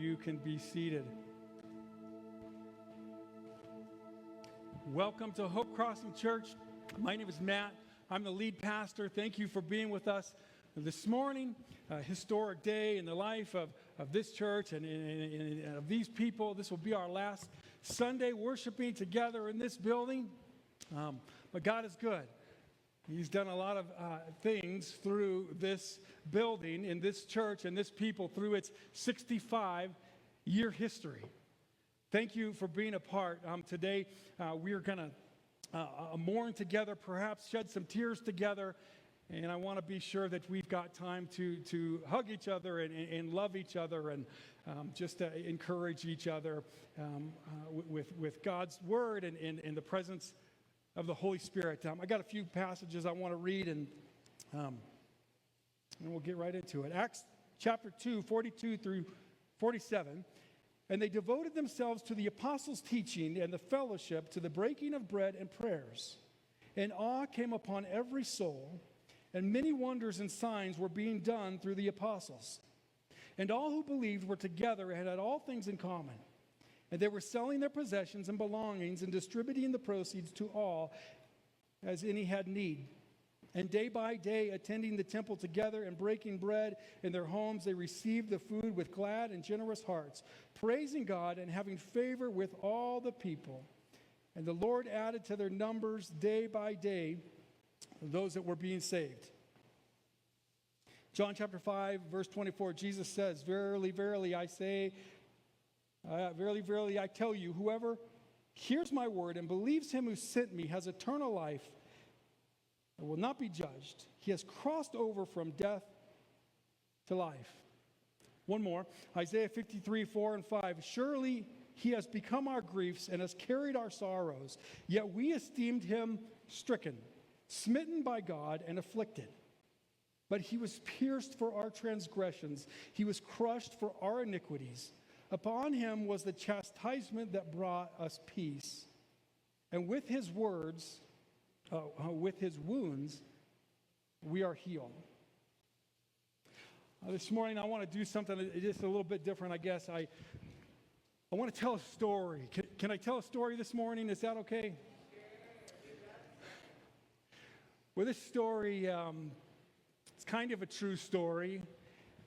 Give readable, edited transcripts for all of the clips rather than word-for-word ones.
you can be seated. Welcome to Hope Crossing Church. My name is Matt. I'm the lead pastor. Thank you for being with us this morning. A historic day in the life of this church and of these people. This will be our last Sunday worshiping together in this building. But God is good. He's done a lot of things through this building, in this church, and this people through its 65-year history. Thank you for being a part. Today, we are going to mourn together, perhaps shed some tears together, and I want to be sure that we've got time to hug each other and love each other and just encourage each other with God's Word and the presence of the Holy Spirit. I got a few passages I want to read, and we'll get right into it. Acts chapter 2, 42 through 47. And they devoted themselves to the apostles' teaching and the fellowship, to the breaking of bread and prayers. And awe came upon every soul, and many wonders and signs were being done through the apostles. And all who believed were together and had all things in common. And they were selling their possessions and belongings and distributing the proceeds to all as any had need. And day by day, attending the temple together and breaking bread in their homes, they received the food with glad and generous hearts, praising God and having favor with all the people. And the Lord added to their numbers day by day those that were being saved. John chapter 5, verse 24, Jesus says, "Verily, verily, I say, verily, verily, I tell you, whoever hears my word and believes him who sent me has eternal life and will not be judged. He has crossed over from death to life." One more, Isaiah 53, 4 and 5. "Surely he has become our griefs and has carried our sorrows, yet we esteemed him stricken, smitten by God, and afflicted. But he was pierced for our transgressions, he was crushed for our iniquities. Upon him was the chastisement that brought us peace. And with his wounds, we are healed." This morning, I want to do something just a little bit different, I guess. I want to tell a story. Can I tell a story this morning? Is that okay? Well, this story, it's kind of a true story.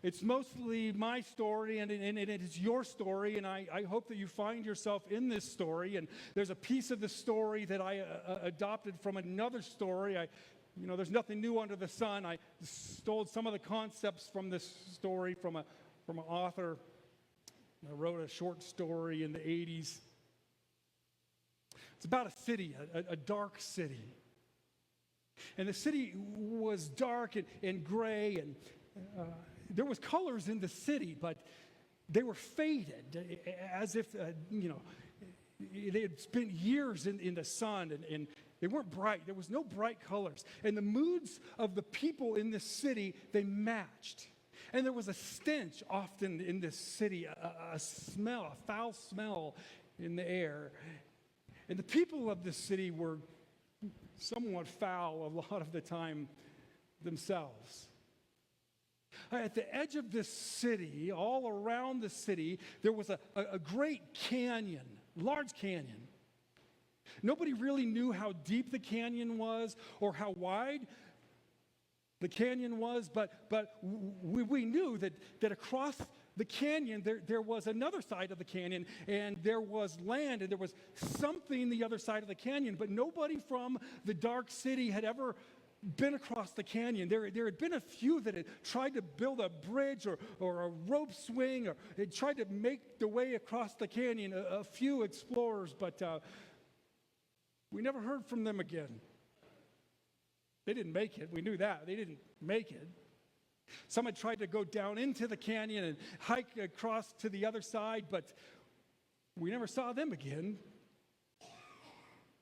It's mostly my story, and it is your story, and I hope that you find yourself in this story. And there's a piece of the story that I adopted from another story. There's nothing new under the sun. I stole some of the concepts from this story from an author. I wrote a short story in the 80s. It's about a city, a dark city. And the city was dark and gray, and there was colors in the city, but they were faded, as if, they had spent years in the sun, and they weren't bright. There was no bright colors. And the moods of the people in this city, they matched. And there was a stench often in this city, a smell, a foul smell in the air. And the people of this city were somewhat foul a lot of the time themselves. At the edge of this city, all around the city, there was a great canyon, large canyon. Nobody really knew how deep the canyon was or how wide the canyon was, but we knew that across the canyon there was another side of the canyon, and there was land, and there was something the other side of the canyon, but nobody from the dark city had ever been across the canyon. There had been a few that had tried to build a bridge or a rope swing, or had tried to make the way across the canyon, a few explorers, but we never heard from them again. They didn't make it. We knew that. They didn't make it. Some had tried to go down into the canyon and hike across to the other side, but we never saw them again.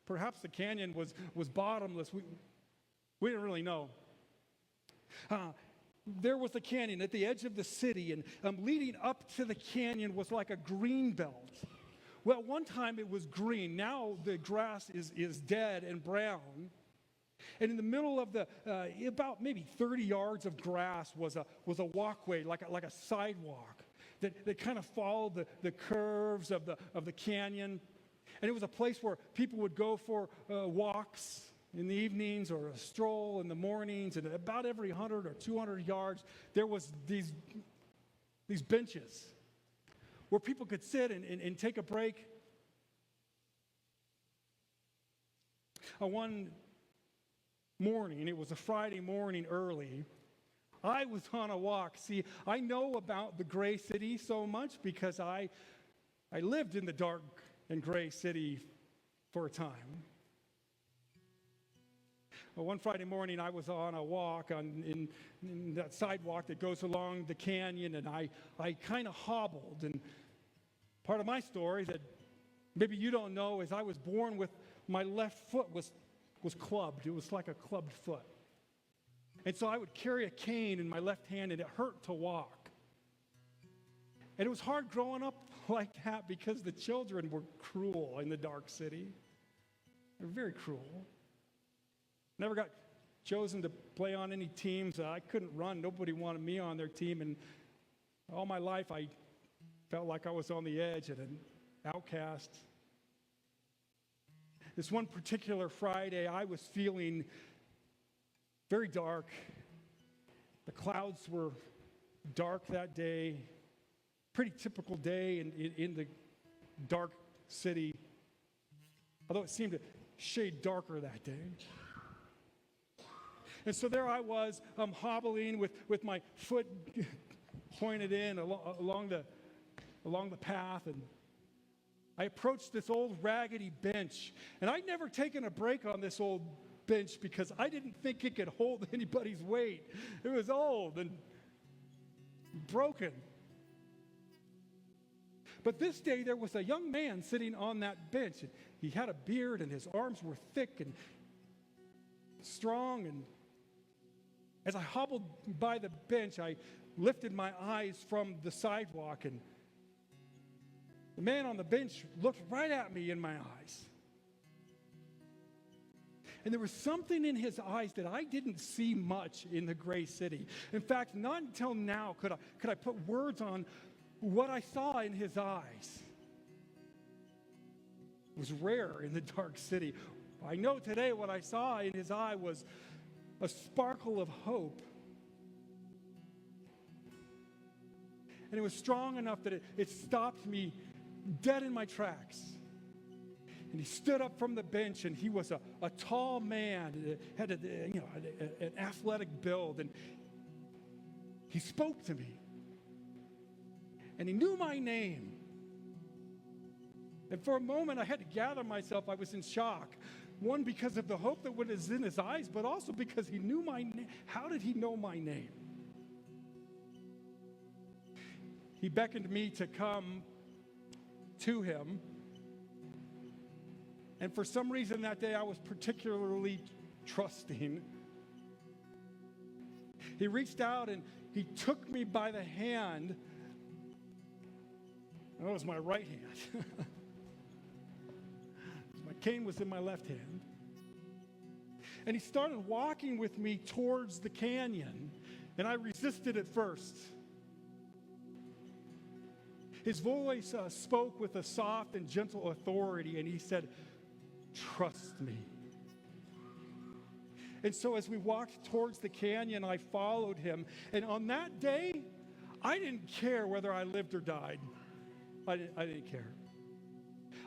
Perhaps the canyon was bottomless. We didn't really know. There was the canyon at the edge of the city, and leading up to the canyon was like a green belt. Well, one time it was green. Now the grass is dead and brown. And in the middle of the, about maybe 30 yards of grass was a walkway, like a sidewalk that kind of followed the curves of the canyon. And it was a place where people would go for walks in the evenings or a stroll in the mornings. And about every 100 or 200 yards, there was these benches where people could sit and take a break. One morning, it was a Friday morning early, I was on a walk. See, I know about the gray city so much because I lived in the dark and gray city for a time. Well, one Friday morning, I was on a walk in that sidewalk that goes along the canyon, and I kind of hobbled. And part of my story that maybe you don't know is I was born with my left foot was clubbed. It was like a clubbed foot. And so I would carry a cane in my left hand, and it hurt to walk. And it was hard growing up like that because the children were cruel in the dark city. They were very cruel. Never got chosen to play on any teams. I couldn't run. Nobody wanted me on their team. And all my life, I felt like I was on the edge and an outcast. This one particular Friday, I was feeling very dark. The clouds were dark that day. Pretty typical day in the dark city, although it seemed a shade darker that day. And so there I was, hobbling with my foot pointed in along the path, and I approached this old raggedy bench. And I'd never taken a break on this old bench because I didn't think it could hold anybody's weight. It was old and broken. But this day there was a young man sitting on that bench. He had a beard and his arms were thick and strong. And as I hobbled by the bench, I lifted my eyes from the sidewalk, and the man on the bench looked right at me in my eyes. And there was something in his eyes that I didn't see much in the gray city. In fact, not until now could I put words on what I saw in his eyes. It was rare in the dark city. I know today what I saw in his eye was a sparkle of hope. And it was strong enough that it stopped me dead in my tracks. And he stood up from the bench, and he was a tall man, had an athletic build, and he spoke to me. And he knew my name. And for a moment, I had to gather myself. I was in shock. One, because of the hope that was in his eyes, but also because he knew my name. How did he know my name? He beckoned me to come to him. And for some reason that day, I was particularly trusting. He reached out and he took me by the hand. That was my right hand. My cane was in my left hand. And he started walking with me towards the canyon, and I resisted at first. His voice spoke with a soft and gentle authority, and he said, "Trust me." And so as we walked towards the canyon, I followed him. And on that day, I didn't care whether I lived or died. I didn't care.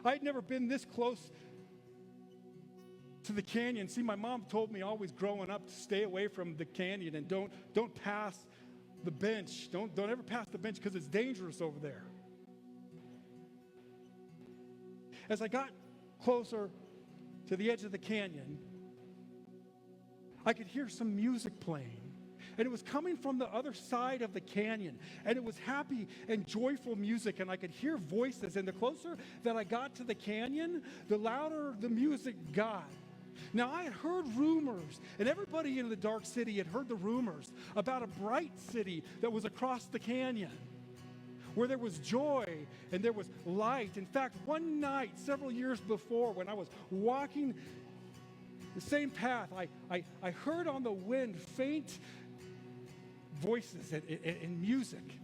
I'd never been this close to the canyon. See, my mom told me always growing up to stay away from the canyon and don't pass the bench. Don't ever pass the bench because it's dangerous over there. As I got closer to the edge of the canyon, I could hear some music playing. And it was coming from the other side of the canyon. And it was happy and joyful music. And I could hear voices. And the closer that I got to the canyon, the louder the music got. Now, I had heard rumors, and everybody in the dark city had heard the rumors about a bright city that was across the canyon, where there was joy and there was light. In fact, one night, several years before, when I was walking the same path, I heard on the wind faint voices and music.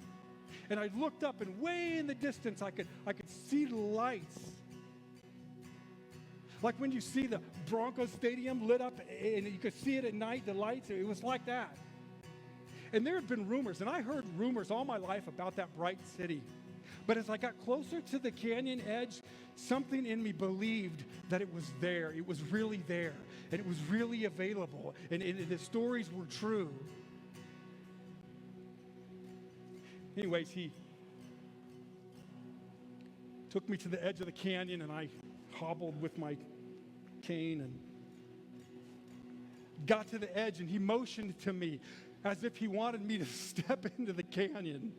And I looked up, and way in the distance, I could see the lights. Like when you see the Broncos Stadium lit up, and you could see it at night, the lights, it was like that. And there had been rumors, and I heard rumors all my life about that bright city. But as I got closer to the canyon edge, something in me believed that it was there. It was really there, and it was really available, and the stories were true. Anyways, he took me to the edge of the canyon, and I hobbled with my cane and got to the edge, and he motioned to me as if he wanted me to step into the canyon.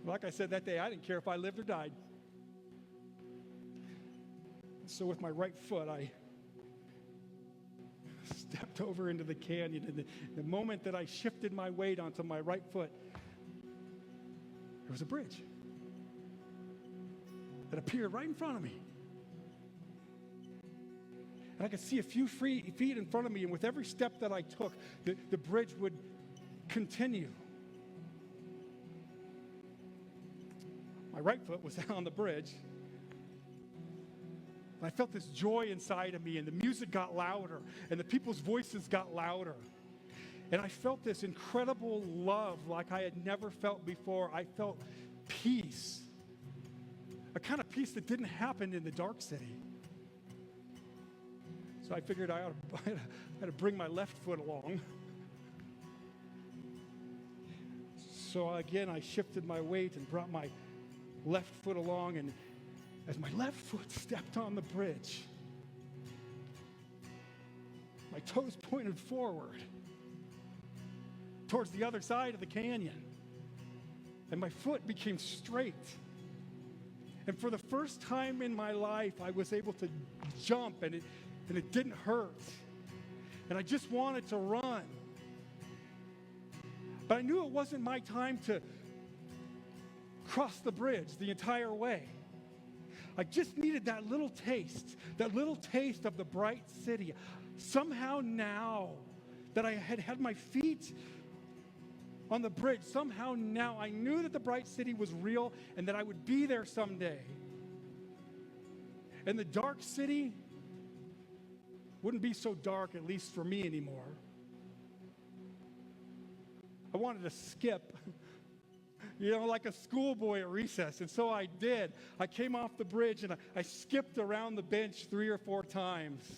Like I said that day, I didn't care if I lived or died. So with my right foot, I stepped over into the canyon, and the moment that I shifted my weight onto my right foot, there was a bridge that appeared right in front of me. And I could see a few feet in front of me, and with every step that I took, the bridge would continue. My right foot was on the bridge. And I felt this joy inside of me, and the music got louder, and the people's voices got louder. And I felt this incredible love like I had never felt before. I felt peace, a kind of peace that didn't happen in the dark city. So I figured I had to bring my left foot along. So again, I shifted my weight and brought my left foot along, and as my left foot stepped on the bridge, my toes pointed forward towards the other side of the canyon, and my foot became straight. And for the first time in my life, I was able to jump, and it didn't hurt. And I just wanted to run. But I knew it wasn't my time to cross the bridge the entire way. I just needed that little taste of the bright city. Somehow now that I had had my feet on the bridge, somehow now I knew that the bright city was real and that I would be there someday. And the dark city wouldn't be so dark, at least for me anymore. I wanted to skip, like a schoolboy at recess. And so I did. I came off the bridge and I skipped around the bench 3 or 4 times.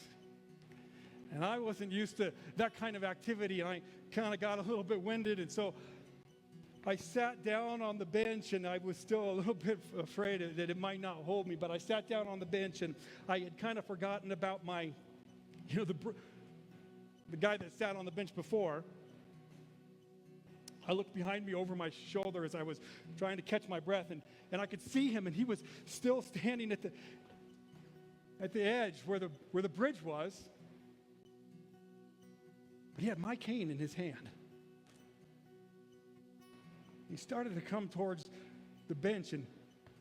And I wasn't used to that kind of activity, and I kind of got a little bit winded. And so I sat down on the bench, and I was still a little bit afraid that it might not hold me. But I sat down on the bench, and I had kind of forgotten about my, the guy that sat on the bench before. I looked behind me over my shoulder as I was trying to catch my breath, and I could see him, and he was still standing at the edge where the bridge was. But he had my cane in his hand. He started to come towards the bench, and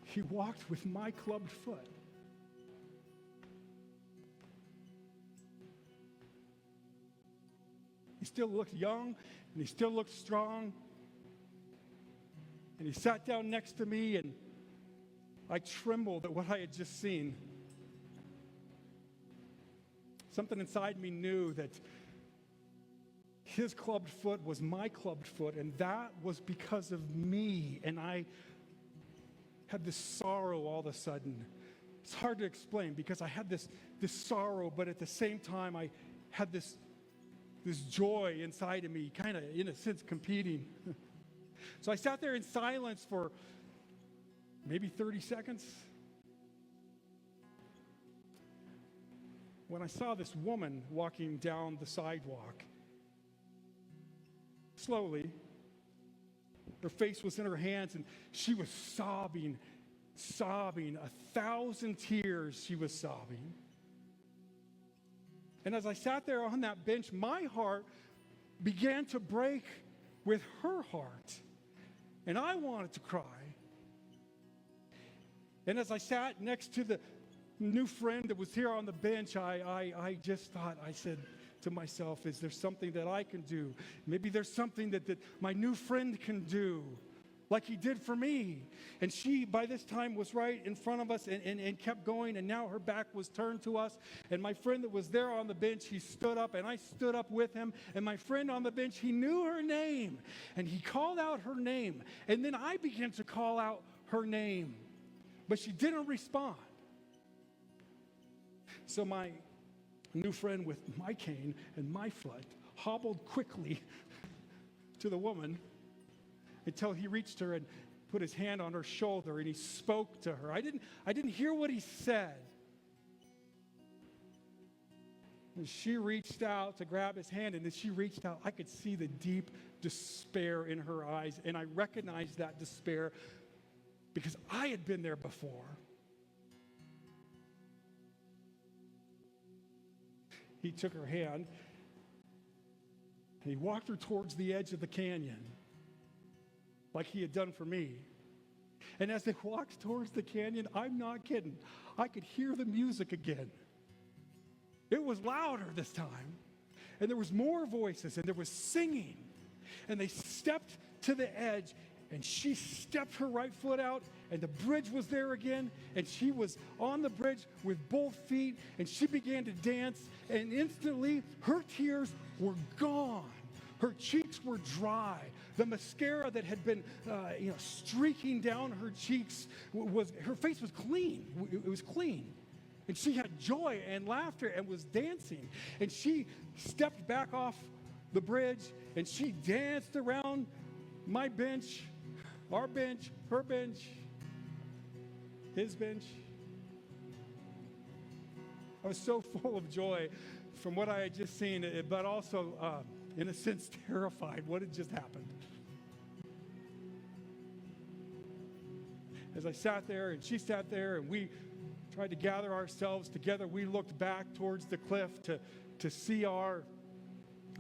he walked with my clubbed foot. He still looked young, and he still looked strong. And he sat down next to me, and I trembled at what I had just seen. Something inside me knew that his clubbed foot was my clubbed foot, and that was because of me. And I had this sorrow all of a sudden. It's hard to explain because I had this sorrow, but at the same time I had this joy inside of me, kind of in a sense competing. So I sat there in silence for maybe 30 seconds when I saw this woman walking down the sidewalk. Slowly, her face was in her hands, and she was sobbing, 1,000 tears she was sobbing. And as I sat there on that bench, my heart began to break with her heart, and I wanted to cry. And as I sat next to the new friend that was here on the bench, I just thought, I said to myself, is there something that I can do? Maybe there's something that my new friend can do like he did for me. And she, by this time, was right in front of us and kept going, and now her back was turned to us. And my friend that was there on the bench, he stood up, and I stood up with him. And my friend on the bench, he knew her name, and he called out her name. And then I began to call out her name, but she didn't respond. So my new friend with my cane and my foot hobbled quickly to the woman until he reached her and put his hand on her shoulder and he spoke to her. I didn't hear what he said. And she reached out to grab his hand, and as she reached out, I could see the deep despair in her eyes, and I recognized that despair because I had been there before. He took her hand and he walked her towards the edge of the canyon, like he had done for me. And as they walked towards the canyon, I'm not kidding, I could hear the music again. It was louder this time. And there was more voices, and there was singing. And they stepped to the edge, and she stepped her right foot out, and the bridge was there again, and she was on the bridge with both feet, and she began to dance, and instantly her tears were gone. Her cheeks were dry. The mascara that had been streaking down her cheeks, her face was clean. It was clean. And she had joy and laughter and was dancing. And she stepped back off the bridge, and she danced around my bench, our bench, her bench, his bench. I was so full of joy from what I had just seen, but also, in a sense, terrified what had just happened. As I sat there and she sat there and we tried to gather ourselves together, we looked back towards the cliff to see our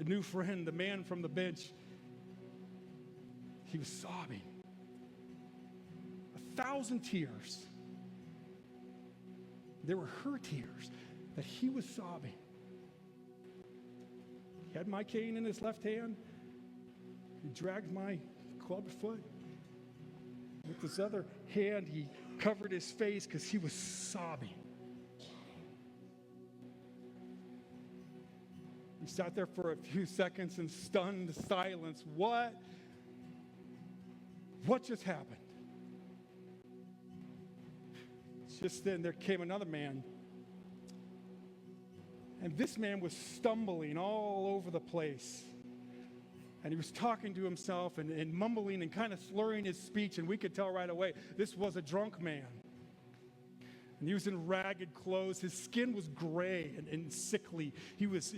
new friend, the man from the bench. He was sobbing. 1,000 tears. They were her tears that he was sobbing. He had my cane in his left hand. He dragged my clubbed foot. With his other hand, he covered his face because he was sobbing. He sat there for a few seconds in stunned silence. What just happened? Just then there came another man. And this man was stumbling all over the place. And he was talking to himself and mumbling and kind of slurring his speech. And we could tell right away, this was a drunk man. And he was in ragged clothes. His skin was gray and sickly. He was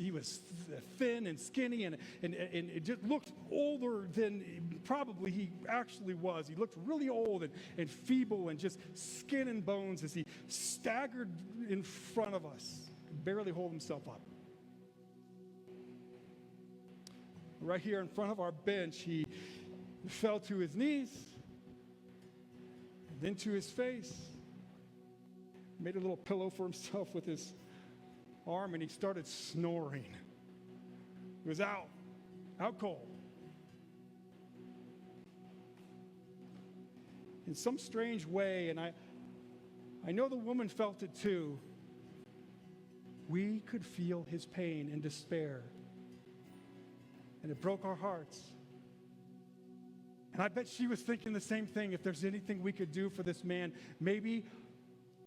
thin and skinny and it just looked older than probably he actually was. He looked really old and feeble and just skin and bones as he staggered in front of us, could barely hold himself up. Right here in front of our bench, he fell to his knees, and then to his face, made a little pillow for himself with his arm, and he started snoring. He was out cold. In some strange way, and I know the woman felt it too, we could feel his pain and despair. And it broke our hearts. And I bet she was thinking the same thing. If there's anything we could do for this man, maybe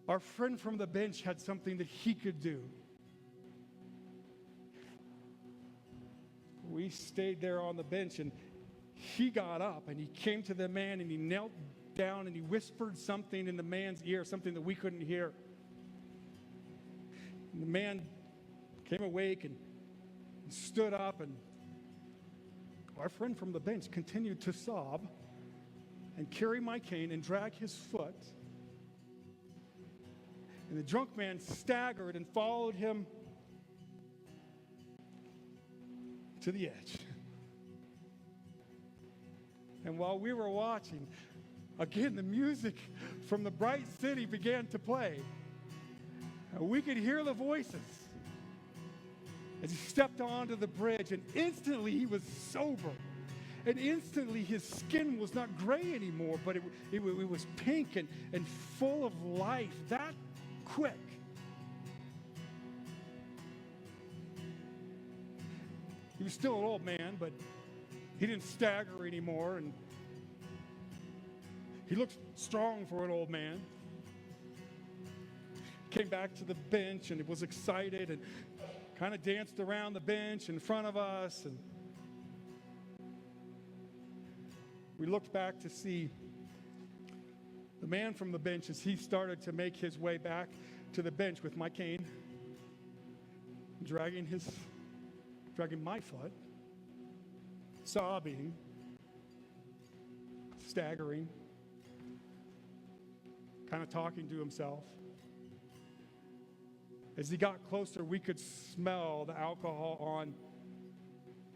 our friend from the bench had something that he could do. We stayed there on the bench, and he got up and he came to the man and he knelt down and he whispered something in the man's ear, something that we couldn't hear. And the man came awake and stood up, and our friend from the bench continued to sob and carry my cane and drag his foot. And the drunk man staggered and followed him to the edge. And while we were watching, again, the music from the bright city began to play. And we could hear the voices as he stepped onto the bridge, and instantly he was sober. And instantly his skin was not gray anymore, but it was pink and full of life, that quick. He was still an old man, but he didn't stagger anymore, and he looked strong for an old man. Came back to the bench and was excited and kind of danced around the bench in front of us. And we looked back to see the man from the bench as he started to make his way back to the bench with my cane, dragging my foot, sobbing, staggering, kind of talking to himself. As he got closer, we could smell the alcohol on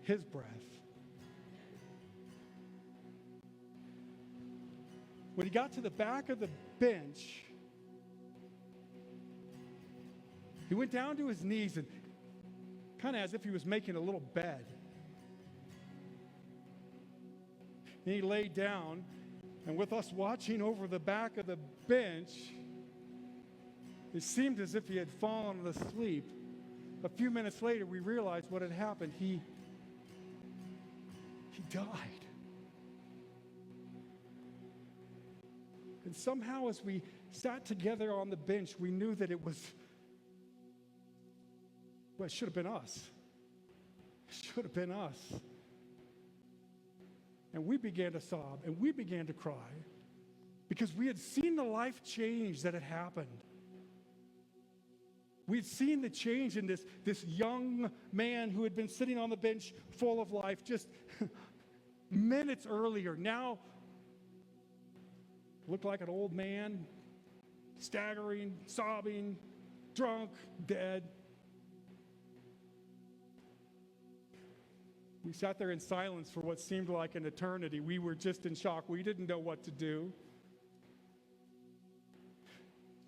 his breath. When he got to the back of the bench, he went down to his knees and kind of as if he was making a little bed. And he laid down, and with us watching over the back of the bench, it seemed as if he had fallen asleep. A few minutes later, we realized what had happened. He died. And somehow as we sat together on the bench, we knew that it should have been us. It should have been us. And we began to sob and we began to cry because we had seen the life change that had happened. We'd seen the change in this young man who had been sitting on the bench full of life just minutes earlier. Now looked like an old man, staggering, sobbing, drunk, dead. We sat there in silence for what seemed like an eternity. We were just in shock. We didn't know what to do.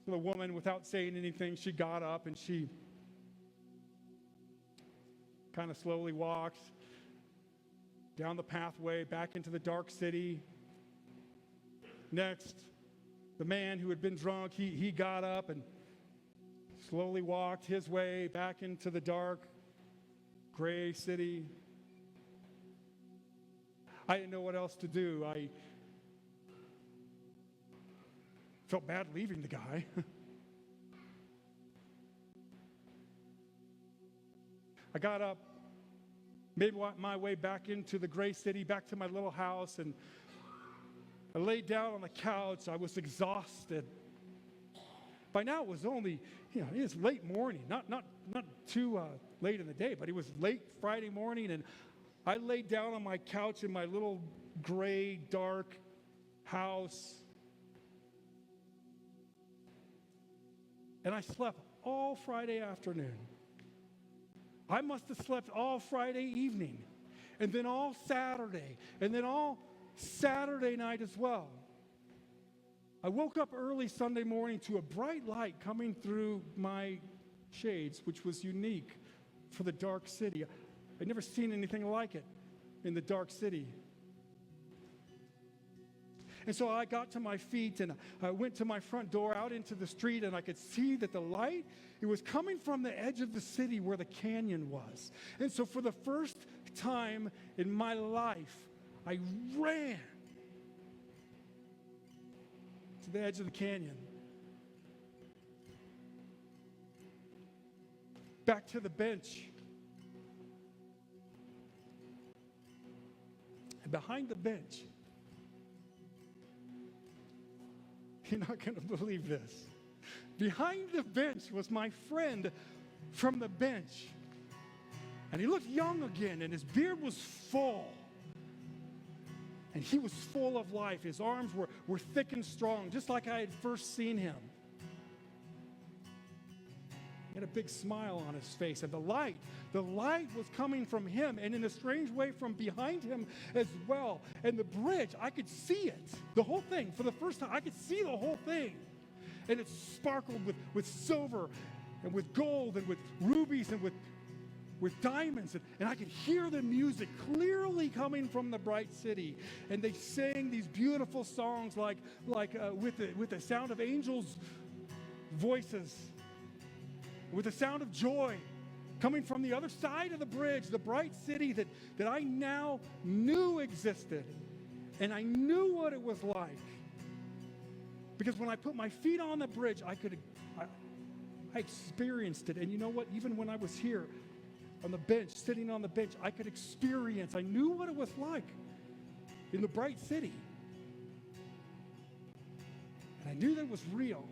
The woman, without saying anything, she got up and she kind of slowly walked down the pathway back into the dark city. Next, the man who had been drunk, he got up and slowly walked his way back into the dark, gray city. I didn't know what else to do. I felt bad leaving the guy. I got up, made my way back into the gray city, back to my little house, and I laid down on the couch. I was exhausted. By now it was only, it was late morning, not too late in the day, but it was late Friday morning, and I laid down on my couch in my little gray, dark house. And I slept all Friday afternoon. I must have slept all Friday evening. And then all Saturday. And then all Saturday night as well. I woke up early Sunday morning to a bright light coming through my shades, which was unique for the dark city. I'd never seen anything like it in the dark city. And so I got to my feet and I went to my front door out into the street, and I could see that the light, it was coming from the edge of the city where the canyon was. And so for the first time in my life, I ran to the edge of the canyon. Back to the bench. And behind the bench, you're not going to believe this. Behind the bench was my friend from the bench. And he looked young again, and his beard was full. And he was full of life. His arms were thick and strong, just like I had first seen him. He had a big smile on his face, and the light was coming from him, and in a strange way from behind him as well. And the bridge, I could see it, the whole thing. For the first time, I could see the whole thing. And it sparkled with silver and with gold and with rubies and with with diamonds, and I could hear the music clearly coming from the bright city. And they sang these beautiful songs like with the sound of angels' voices, with the sound of joy coming from the other side of the bridge, the bright city that I now knew existed. And I knew what it was like. Because when I put my feet on the bridge, I experienced it. And you know what? Even when I was here on the bench, sitting on the bench, I could experience. I knew what it was like in the bright city. And I knew that it was real.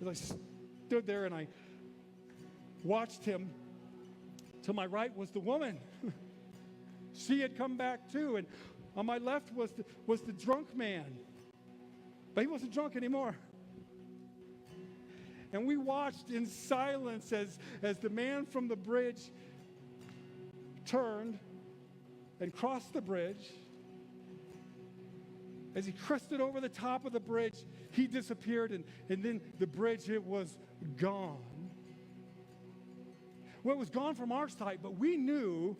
As I stood there and I watched him, to my right was the woman. She had come back too. And on my left was the drunk man. But he wasn't drunk anymore. And we watched in silence as the man from the bridge turned and crossed the bridge. As he crested over the top of the bridge, he disappeared, and then the bridge, it was gone. Well, it was gone from our sight, but we knew,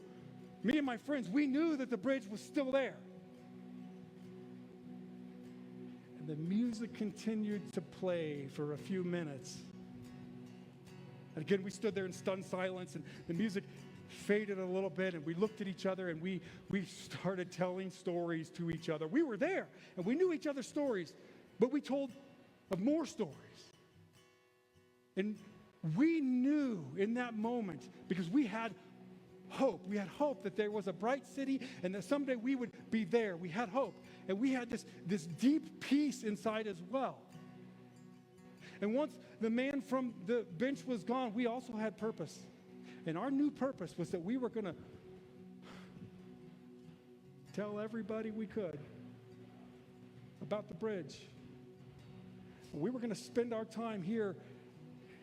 me and my friends, we knew that the bridge was still there. And the music continued to play for a few minutes. And again, we stood there in stunned silence, and the music faded a little bit, and we looked at each other, and we started telling stories to each other. We were there, and we knew each other's stories, but we told of more stories. And we knew in that moment, because we had hope. We had hope that there was a bright city and that someday we would be there. We had hope. And we had this deep peace inside as well. And once the man from the bench was gone, we also had purpose. And our new purpose was that we were going to tell everybody we could about the bridge. And we were going to spend our time here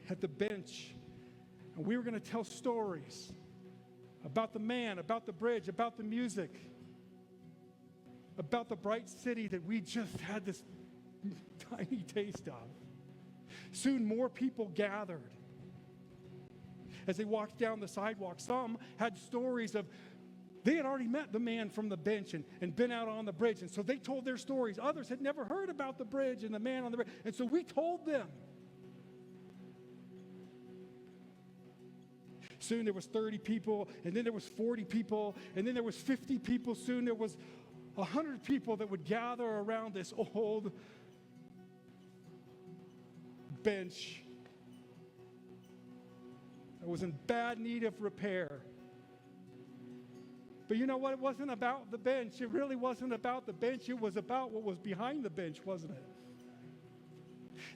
at the bench, and we were going to tell stories about the man, about the bridge, about the music, about the bright city that we just had this tiny taste of. Soon more people gathered. As they walked down the sidewalk, some had stories of they had already met the man from the bench and been out on the bridge, and so they told their stories. Others had never heard about the bridge and the man on the bridge, and so we told them. Soon there was 30 people, and then there was 40 people, and then there was 50 people. Soon there was 100 people that would gather around this old bench that was in bad need of repair. But you know what? It wasn't about the bench. It really wasn't about the bench. It was about what was behind the bench, wasn't it?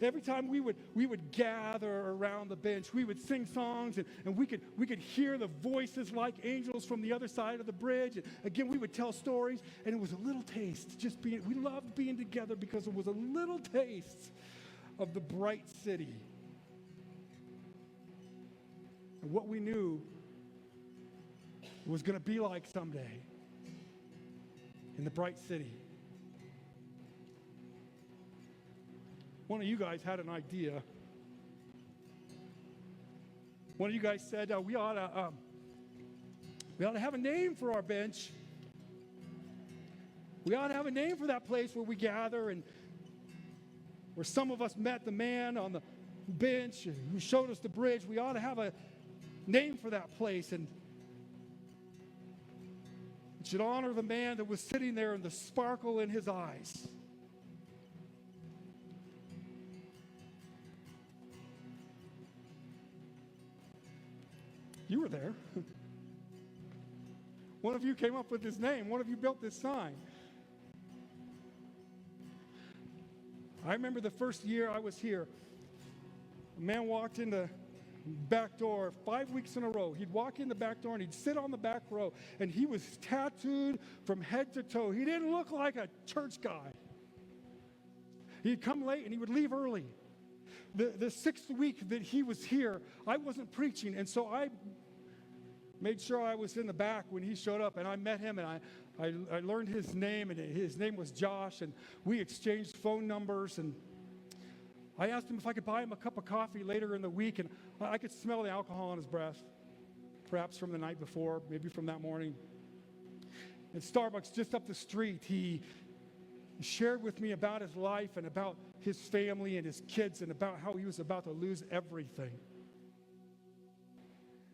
Every time we would gather around the bench, we would sing songs, and we could hear the voices like angels from the other side of the bridge. And again, we would tell stories, and it was a little taste. We loved being together because it was a little taste of the bright city. And what we knew was going to be like someday in the bright city. One of you guys had an idea. One of you guys said we ought to have a name for our bench. We ought to have a name for that place where we gather and where some of us met the man on the bench who showed us the bridge. We ought to have a name for that place, and it should honor the man that was sitting there and the sparkle in his eyes. You were there. One of you came up with this name. One of you built this sign. I remember the first year I was here, a man walked in the back door 5 weeks in a row. He'd walk in the back door and he'd sit on the back row, and he was tattooed from head to toe. He didn't look like a church guy. He'd come late and he would leave early. The sixth week that he was here, I wasn't preaching, and so I made sure I was in the back when he showed up, and I met him, and I learned his name, and his name was Josh, and we exchanged phone numbers, and I asked him if I could buy him a cup of coffee later in the week, and I could smell the alcohol on his breath, perhaps from the night before, maybe from that morning. At Starbucks just up the street, he shared with me about his life and about his family and his kids and about how he was about to lose everything.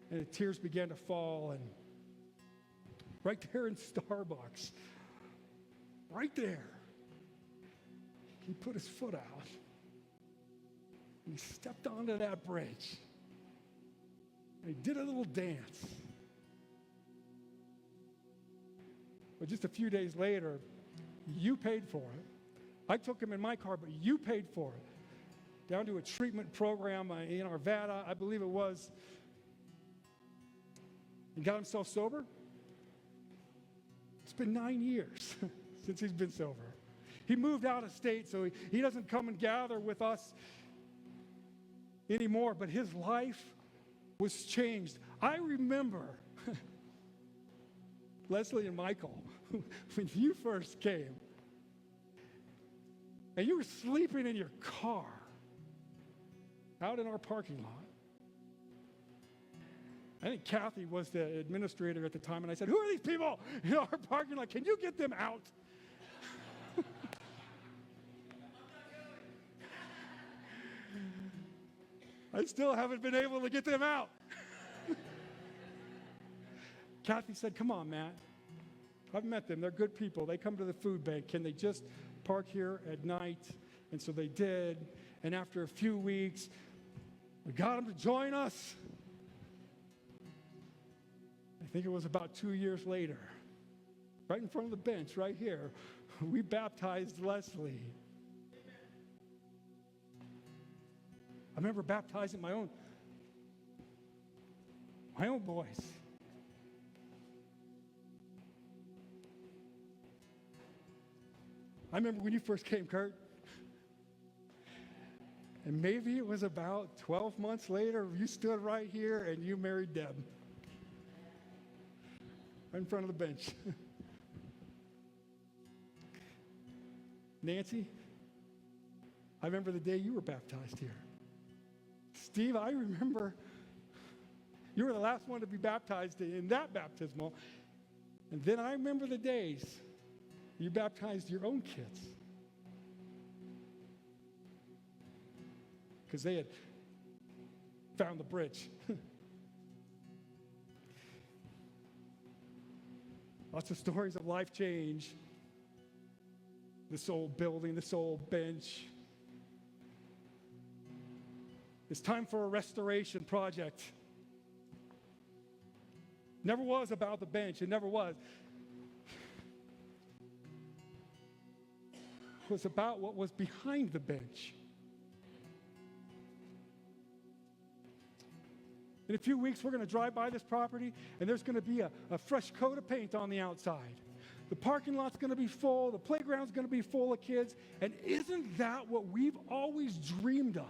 And the tears began to fall, and right there in Starbucks, right there, he put his foot out. And he stepped onto that bridge. And he did a little dance. But just a few days later, you paid for it. I took him in my car, but you paid for it. Down to a treatment program in Arvada, I believe it was. He got himself sober. It's been 9 years since he's been sober. He moved out of state, so he doesn't come and gather with us anymore, but his life was changed. I remember Leslie and Michael, when you first came, and you were sleeping in your car out in our parking lot. I think Kathy was the administrator at the time, and I said, "Who are these people in our parking lot? Can you get them out?" I still haven't been able to get them out. Kathy said, "Come on, Matt. I've met them. They're good people. They come to the food bank. Can they just park here at night?" And so they did. And after a few weeks, we got them to join us. I think it was about 2 years later, right in front of the bench, right here, we baptized Leslie. I remember baptizing my own boys. I remember when you first came, Kurt. And maybe it was about 12 months later, you stood right here and you married Deb. Right in front of the bench. Nancy, I remember the day you were baptized here. Steve, I remember you were the last one to be baptized in that baptismal. And then I remember the days you baptized your own kids. Because they had found the bridge. Lots of stories of life change. This old building, this old bench. It's time for a restoration project. Never was about the bench. It never was. It was about what was behind the bench. In a few weeks, we're going to drive by this property, and there's going to be a fresh coat of paint on the outside. The parking lot's going to be full. The playground's going to be full of kids. And isn't that what we've always dreamed of?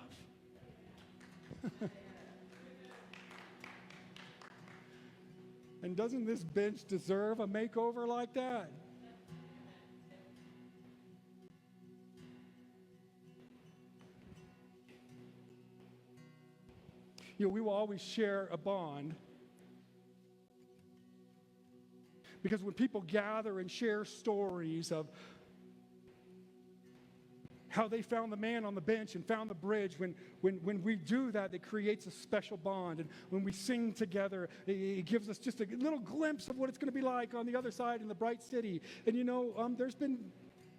And doesn't this bench deserve a makeover like that? You know, we will always share a bond. Because when people gather and share stories of how they found the man on the bench and found the bridge, when we do that, it creates a special bond. And when we sing together, it gives us just a little glimpse of what it's going to be like on the other side in the bright city. And you know, there's been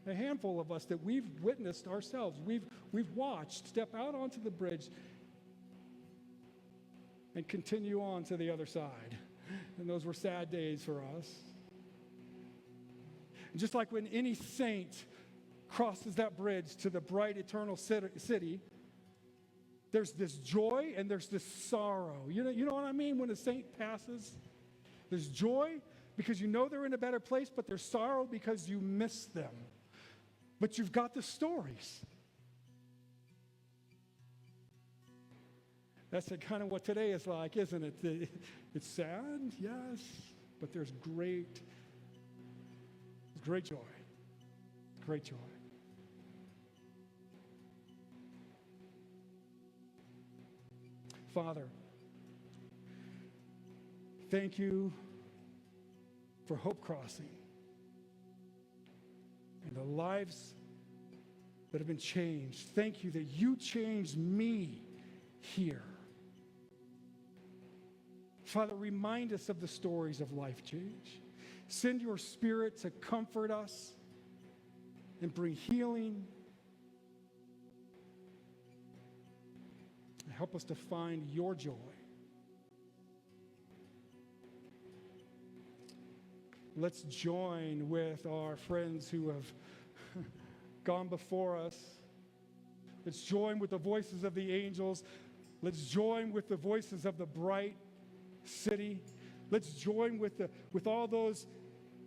a handful of us that we've witnessed ourselves. We've watched step out onto the bridge and continue on to the other side. And those were sad days for us. And just like when any saint crosses that bridge to the bright eternal city, there's this joy and there's this sorrow. You know what I mean? When a saint passes, there's joy because you know they're in a better place, but there's sorrow because you miss them. But you've got the stories. That's kind of what today is like, isn't it? It's sad, yes, but there's great joy. Great joy. Father, thank you for Hope Crossing and the lives that have been changed. Thank you that you changed me here. Father, remind us of the stories of life change. Send your Spirit to comfort us and bring healing. And help us to find your joy. Let's join with our friends who have gone before us. Let's join with the voices of the angels. Let's join with the voices of the bright city. Let's join with all those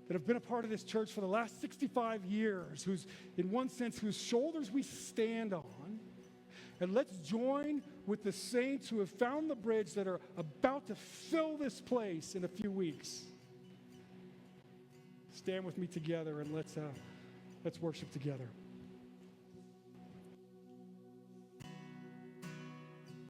that have been a part of this church for the last 65 years, whose, in one sense, whose shoulders we stand on. And let's join with the saints who have found the bridge that are about to fill this place in a few weeks. Stand with me together and let's worship together.